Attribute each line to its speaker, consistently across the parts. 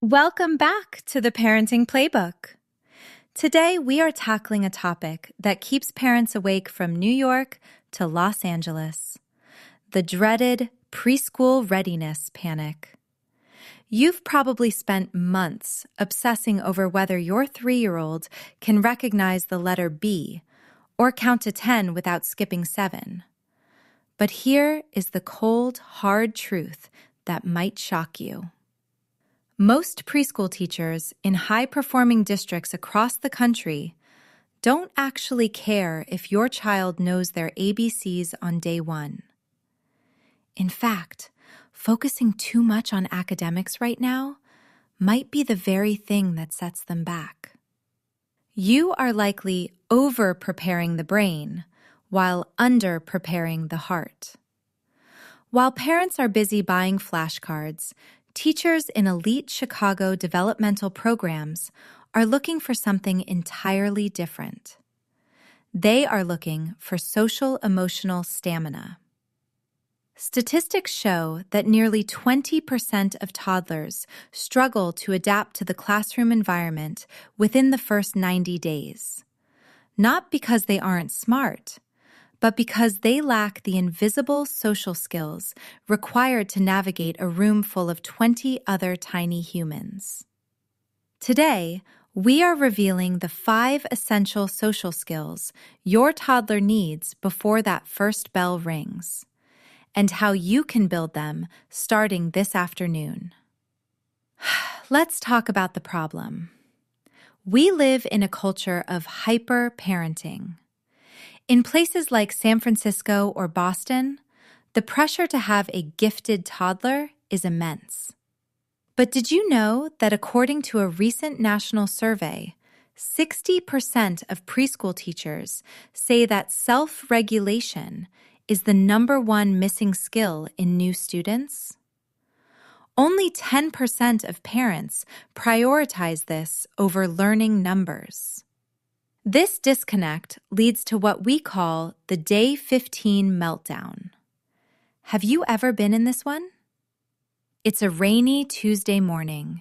Speaker 1: Welcome back to the Parenting Playbook. Today, we are tackling a topic that keeps parents awake from New York to Los Angeles: the dreaded preschool readiness panic. You've probably spent months obsessing over whether your 3-year-old can recognize the letter B or count to 10 without skipping 7. But here is the cold, hard truth that might shock you. Most preschool teachers in high-performing districts across the country don't actually care if your child knows their ABCs on day 1. In fact, focusing too much on academics right now might be the very thing that sets them back. You are likely over-preparing the brain while under-preparing the heart. While parents are busy buying flashcards, teachers in elite Chicago developmental programs are looking for something entirely different. They are looking for social-emotional stamina. Statistics show that nearly 20% of toddlers struggle to adapt to the classroom environment within the first 90 days. Not because they aren't smart, but because they lack the invisible social skills required to navigate a room full of 20 other tiny humans. Today, we are revealing the 5 essential social skills your toddler needs before that first bell rings, and how you can build them starting this afternoon. Let's talk about the problem. We live in a culture of hyper-parenting. In places like San Francisco or Boston, the pressure to have a gifted toddler is immense. But did you know that according to a recent national survey, 60% of preschool teachers say that self-regulation is the #1 missing skill in new students? Only 10% of parents prioritize this over learning numbers. This disconnect leads to what we call the Day 15 meltdown. Have you ever been in this one? It's a rainy Tuesday morning.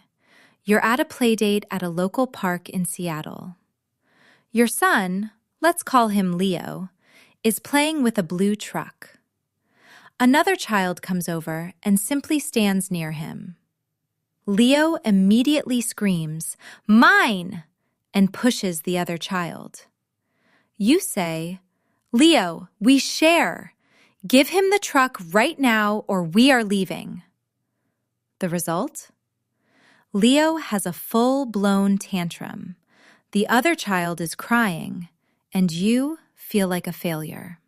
Speaker 1: You're at a playdate at a local park in Seattle. Your son, let's call him Leo, is playing with a blue truck. Another child comes over and simply stands near him. Leo immediately screams, "Mine!" and pushes the other child. You say, "Leo, we share. Give him the truck right now or we are leaving." The result? Leo has a full-blown tantrum. The other child is crying, and you feel like a failure.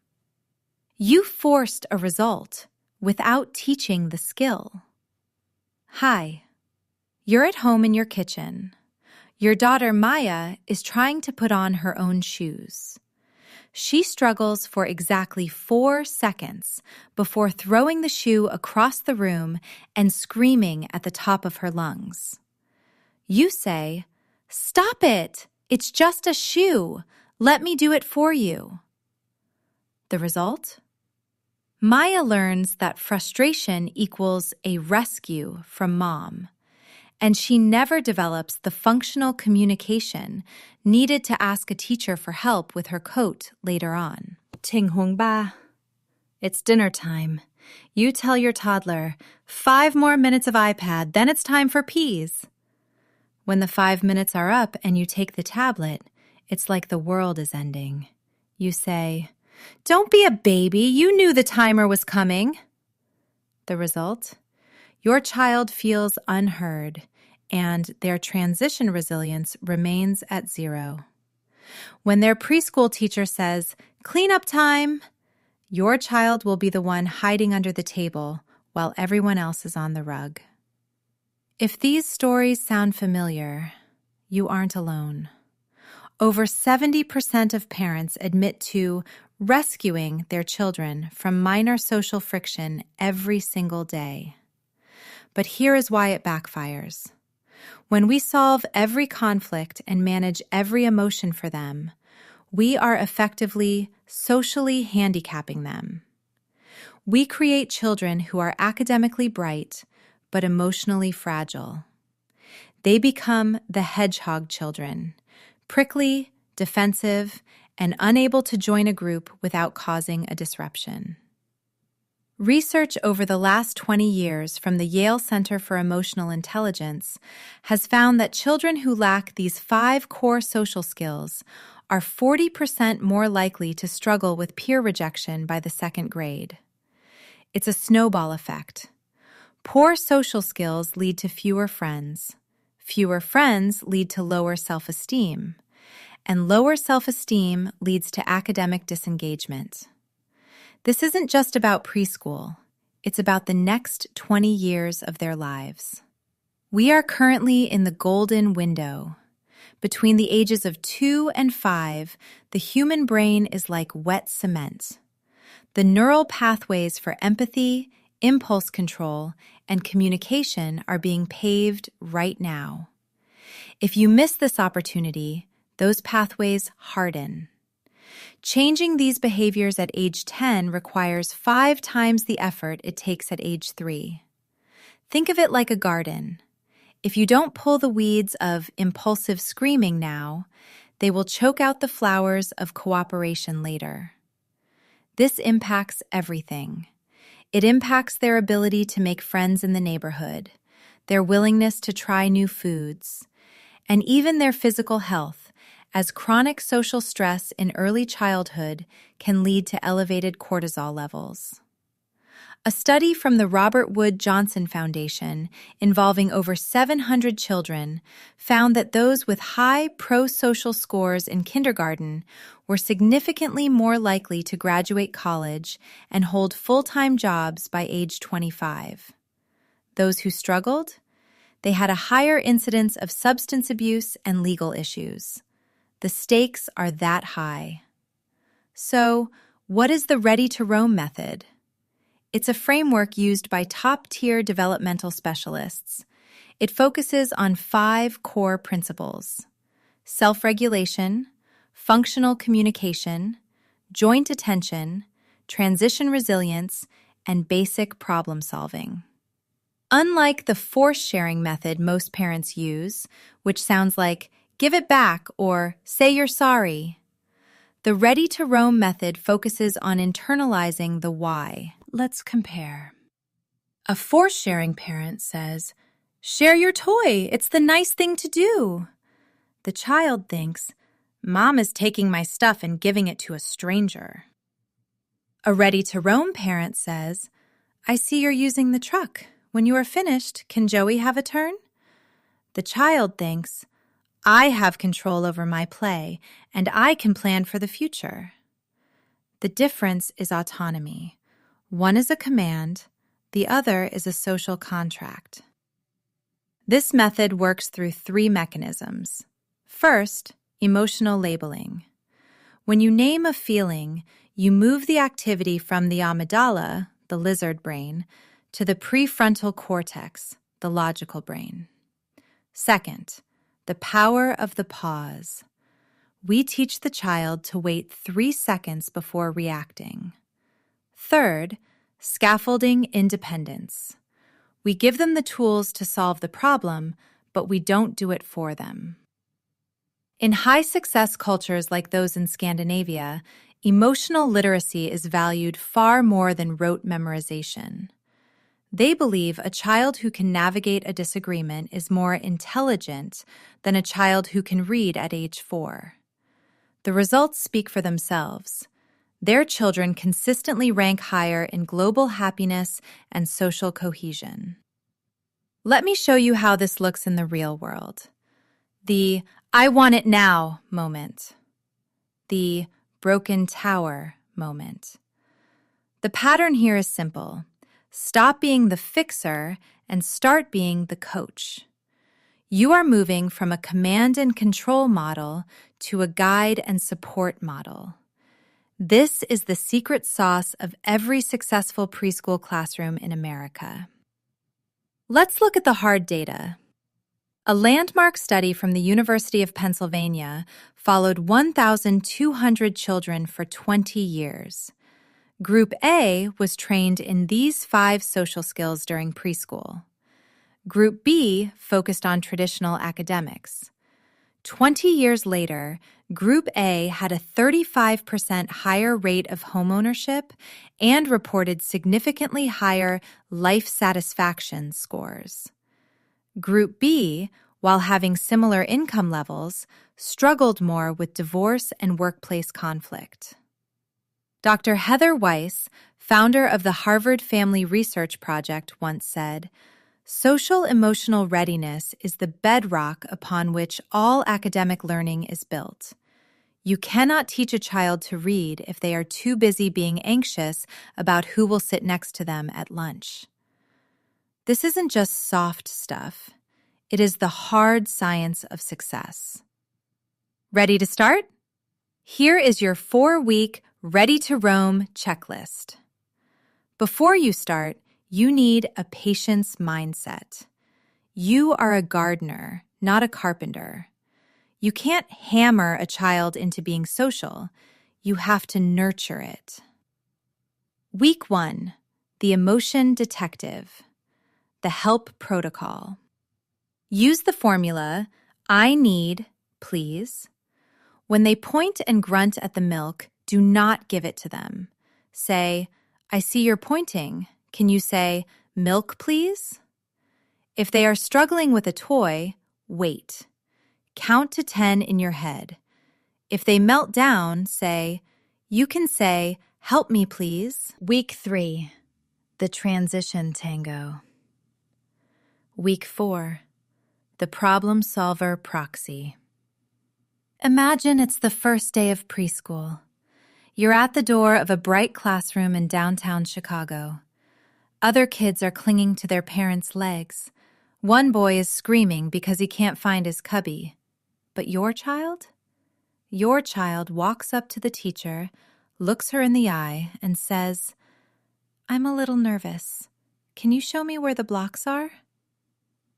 Speaker 1: You forced a result without teaching the skill. Hi, you're at home in your kitchen. Your daughter Maya is trying to put on her own shoes. She struggles for exactly 4 seconds before throwing the shoe across the room and screaming at the top of her lungs. You say, "Stop it! It's just a shoe. Let me do it for you." The result? Maya learns that frustration equals a rescue from mom, and she never develops the functional communication needed to ask a teacher for help with her coat later on. Ting hong ba. It's dinner time. You tell your toddler, 5 more minutes of iPad, then it's time for peas. When the 5 minutes are up and you take the tablet, it's like the world is ending. You say, "Don't be a baby, you knew the timer was coming." The result? Your child feels unheard, and their transition resilience remains at 0. When their preschool teacher says, "Cleanup time," your child will be the one hiding under the table while everyone else is on the rug. If these stories sound familiar, you aren't alone. Over 70% of parents admit to rescuing their children from minor social friction every single day. But here is why it backfires. When we solve every conflict and manage every emotion for them, we are effectively socially handicapping them. We create children who are academically bright but emotionally fragile. They become the hedgehog children, prickly, defensive, and unable to join a group without causing a disruption. Research over the last 20 years from the Yale Center for Emotional Intelligence has found that children who lack these 5 core social skills are 40% more likely to struggle with peer rejection by the 2nd grade. It's a snowball effect. Poor social skills lead to fewer friends. Fewer friends lead to lower self-esteem. And lower self-esteem leads to academic disengagement. This isn't just about preschool. It's about the next 20 years of their lives. We are currently in the golden window. Between the ages of 2 and 5, the human brain is like wet cement. The neural pathways for empathy, impulse control, and communication are being paved right now. If you miss this opportunity, those pathways harden. Changing these behaviors at age 10 requires 5 times the effort it takes at age 3. Think of it like a garden. If you don't pull the weeds of impulsive screaming now, they will choke out the flowers of cooperation later. This impacts everything. It impacts their ability to make friends in the neighborhood, their willingness to try new foods, and even their physical health, as chronic social stress in early childhood can lead to elevated cortisol levels. A study from the Robert Wood Johnson Foundation involving over 700 children found that those with high pro-social scores in kindergarten were significantly more likely to graduate college and hold full-time jobs by age 25. Those who struggled? They had a higher incidence of substance abuse and legal issues. The stakes are that high. So, what is the Ready to Roam method? It's a framework used by top-tier developmental specialists. It focuses on 5 core principles: self-regulation, functional communication, joint attention, transition resilience, and basic problem-solving. Unlike the force-sharing method most parents use, which sounds like give it back or say you're sorry, the Ready to Roam method focuses on internalizing the why. Let's compare. A force-sharing parent says, "Share your toy, it's the nice thing to do." The child thinks, "Mom is taking my stuff and giving it to a stranger." A Ready to Roam parent says, "I see you're using the truck. When you are finished, can Joey have a turn?" The child thinks, "I have control over my play, and I can plan for the future." The difference is autonomy. One is a command, the other is a social contract. This method works through 3 mechanisms. First, emotional labeling. When you name a feeling, you move the activity from the amygdala, the lizard brain, to the prefrontal cortex, the logical brain. Second, the power of the pause. We teach the child to wait 3 seconds before reacting. Third, scaffolding independence. We give them the tools to solve the problem, but we don't do it for them. In high-success cultures like those in Scandinavia, emotional literacy is valued far more than rote memorization. They believe a child who can navigate a disagreement is more intelligent than a child who can read at age 4. The results speak for themselves. Their children consistently rank higher in global happiness and social cohesion. Let me show you how this looks in the real world. The "I want it now" moment. The broken tower moment. The pattern here is simple. Stop being the fixer and start being the coach. You are moving from a command and control model to a guide and support model. This is the secret sauce of every successful preschool classroom in America. Let's look at the hard data. A landmark study from the University of Pennsylvania followed 1,200 children for 20 years. Group A was trained in these 5 social skills during preschool. Group B focused on traditional academics. 20 years later, Group A had a 35% higher rate of homeownership and reported significantly higher life satisfaction scores. Group B, while having similar income levels, struggled more with divorce and workplace conflict. Dr. Heather Weiss, founder of the Harvard Family Research Project, once said, "Social emotional readiness is the bedrock upon which all academic learning is built. You cannot teach a child to read if they are too busy being anxious about who will sit next to them at lunch." This isn't just soft stuff. It is the hard science of success. Ready to start? Here is your 4-week Ready to Roam checklist. Before you start, you need a patience mindset. You are a gardener, not a carpenter. You can't hammer a child into being social. You have to nurture it. Week 1, the emotion detective, the help protocol. Use the formula, I need, please. When they point and grunt at the milk, do not give it to them. Say, I see you're pointing. Can you say, milk, please? If they are struggling with a toy, wait. Count to 10 in your head. If they melt down, you can say, help me, please. Week 3, the transition tango. Week 4, the problem solver proxy. Imagine it's the first day of preschool. You're at the door of a bright classroom in downtown Chicago. Other kids are clinging to their parents' legs. One boy is screaming because he can't find his cubby. But your child? Your child walks up to the teacher, looks her in the eye, and says, I'm a little nervous. Can you show me where the blocks are?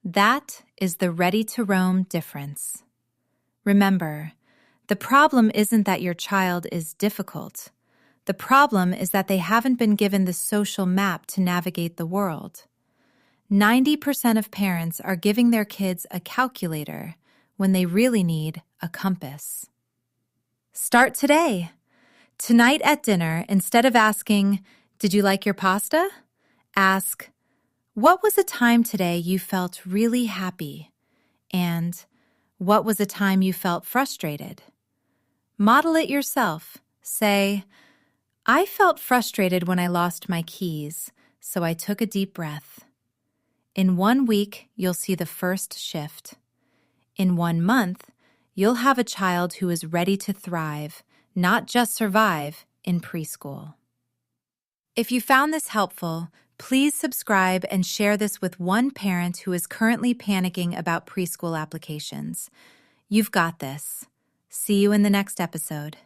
Speaker 1: That is the ready to roam difference. Remember, the problem isn't that your child is difficult. The problem is that they haven't been given the social map to navigate the world. 90% of parents are giving their kids a calculator when they really need a compass. Start today. Tonight at dinner, instead of asking, did you like your pasta? Ask, what was a time today you felt really happy? And what was a time you felt frustrated? Model it yourself. Say, I felt frustrated when I lost my keys, so I took a deep breath. In 1 week, you'll see the first shift. In 1 month, you'll have a child who is ready to thrive, not just survive, in preschool. If you found this helpful, please subscribe and share this with one parent who is currently panicking about preschool applications. You've got this. See you in the next episode.